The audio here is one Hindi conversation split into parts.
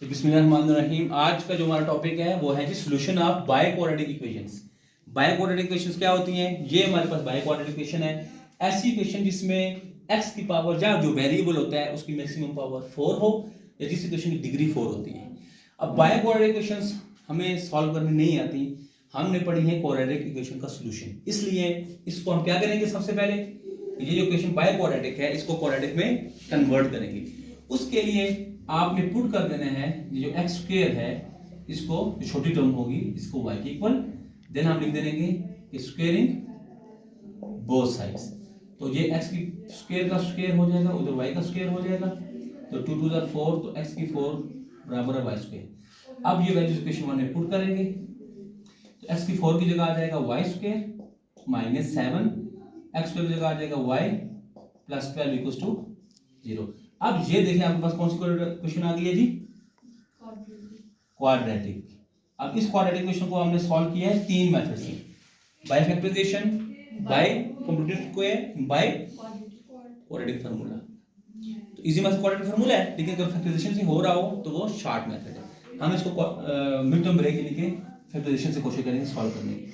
तो बिस्मिल्लाहिर्रहमानिर्रहीम। आज का जो हमारा टॉपिक है वो है जी solution of biquadratic equations. Biquadratic equations क्या होती हैं? ये हमारे पास बाई क्वाड्रेटिक इक्वेशन है, ऐसी इक्वेशन जिसमें x की पावर या जो वेरिएबल होता है उसकी मैक्सिमम पावर 4 हो या जिस इक्वेशन की डिग्री 4 होती है। अब बाई क्वाड्रेटिक इक्वेशंस हमें सॉल्व करनी नहीं आती, हमने पढ़ी है क्वाड्रेटिक इक्वेशन का सोल्यूशन, इसलिए इसको हम क्या करेंगे? सबसे पहले ये जो इक्वेशन बाई क्वाड्रेटिक है इसको क्वाड्रेटिक में कन्वर्ट करेंगे। उसके लिए आपने पुट कर देना है ये जो एक्स स्क्वायर है इसको, जो छोटी टर्म होगी इसको y के इक्वल, देन हम लिख देंगे स्क्वायरिंग बोथ साइड्स। तो ये x की स्क्वायर का स्क्वायर हो जाएगा, उधर y का स्क्वायर हो जाएगा, तो 2 2 4, तो x की 4 बराबर है y स्क्वायर। अब ये वैल्यूज इक्वेशन 1 में पुट करेंगे, तो x की 4 की जगह आ जाएगा y square minus 7, x square की जगह आ जाएगा y प्लस 12 इक्वल्स टू 0। अब ये देखिए आपके पास कौन सी क्वेश्चन आ गई है जी? क्वाड्रेटिक। अब इस क्वाड्रेटिक क्वेश्चन को हमने सॉल्व किया है 3 मेथड से, by factorization, by computed square, by quadratic formula. तो इजी मेथड क्वाड्रेटिक फार्मूला है, लेकिन अगर फैक्टराइजेशन से हो रहा हो तो वो शॉर्ट मेथड है। हम इसको मिड टर्म ब्रेक लेके फैक्टराइजेशन से कोशिश करेंगे सॉल्व करने की।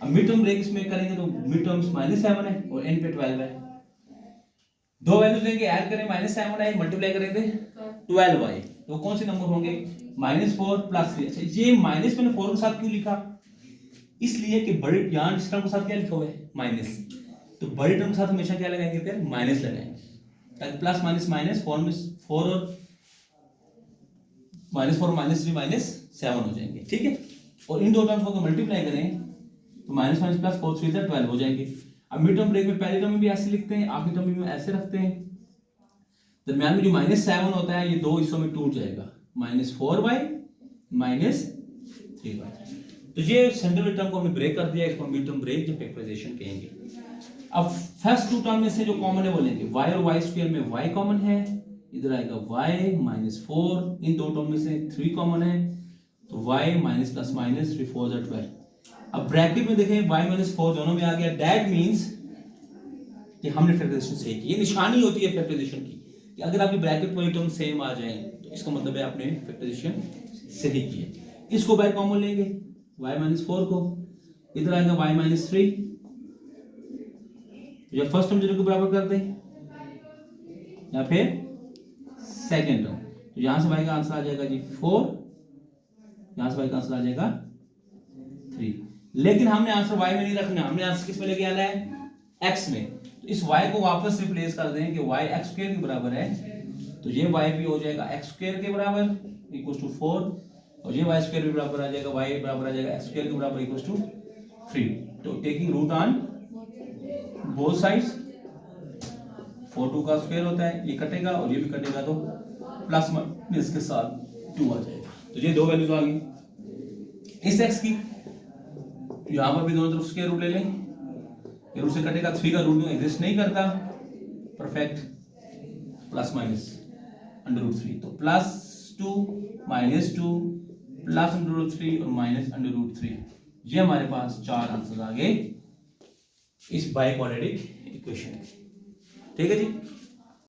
अब मिड टर्म ब्रेक इसमें करेंगे तो मिड टर्म्स -7 है और एंड पे 12 है। दो वैल्यूज लेंगे, ऐड करें -7 आई, मल्टीप्लाई करेंगे 12 आई, तो कौन से नंबर होंगे? -4 प्लस 3। अच्छा, ये माइनस मैंने 4 के साथ क्यों लिखा? इसलिए कि बड़ी यहाँ इस टर्म के साथ क्या लिखा हुआ है? माइनस, तो बड़ी टर्म के साथ हमेशा क्या लगाएंगे? फिर माइनस लगाएंगे, ताकि प्लस माइनस माइनस 4 में 4 और -4 -3 -7 हो जाएंगे, ठीक है। और इन दो टर्म्स को मल्टीप्लाई करें तो माइनस माइनस प्लस 4 3 12 हो जाएंगे। अब मिड टर्म ब्रेक में पहली टर्म में भी ऐसे लिखते हैं, आखिरी टर्म में ऐसे रखते हैं। दरम्यान में जो -7 होता है ये दो हिस्सों में टूट जाएगा, -4y -3y। तो ये सेंट्रल टर्म को हमने ब्रेक कर दिया, इसको मिड टर्म ब्रेक या फैक्टराइजेशन कहेंगे। अब फर्स्ट टू टर्म में से जो कॉमन है वो लेंगे, y और y स्क्वायर में y कॉमन है, इधर आएगा y -4, इन दो टर्म में से 3 कॉमन है, तो y -+ 3 4 12। अब ब्रैकेट में देखें y -4 दोनों में आ गया, दैट मींस कि हमने फैक्टराइजेशन सही की। ये निशानी होती है फैक्टराइजेशन की कि अगर आपकी ब्रैकेट वाली टर्म सेम आ जाए तो इसका मतलब है आपने फैक्टराइजेशन सही किया। इसको बाहर कॉमन लेंगे, y -4 को, इधर आएगा y -3, या फर्स्ट टर्म जीरो के बराबर कर दें या फिर सेकेंड टर्म, तो यहां से y का आंसर आ जाएगा जी 4, यहां से y का आंसर आ जाएगा 3। लेकिन हमने आंसर y में नहीं रखना, हमने आंसर किस में लेके आना है? x में। तो इस y को वापस रिप्लेस कर दें कि y x स्क्वायर के बराबर है, तो ये y भी हो जाएगा x स्क्वायर के बराबर इक्वल्स टू 4, और ये y स्क्वायर भी बराबर आ जाएगा, y बराबर आ जाएगा x स्क्वायर के बराबर इक्वल्स टू 3। तो taking root on both sides, 4 2 का स्क्वायर होता है, ये कटेगा और ये भी कटेगा, तो प्लस माइनस के साथ 2 आ जाएगा। तो ये दो वैल्यूज आ गई इस x की। यहां पर भी दोनों तरफ स्क्वायर रूट ले लें, ये रूट से कटेगा, 3 का रूट एग्जिस्ट नहीं करता, परफेक्ट, प्लस माइनस √3, तो +2 -2 प्लस √3 और माइनस √3। ये हमारे पास 4 आंसर आ गए इस बाई क्वाड्रेटिक इक्वेशन, ठीक है जी।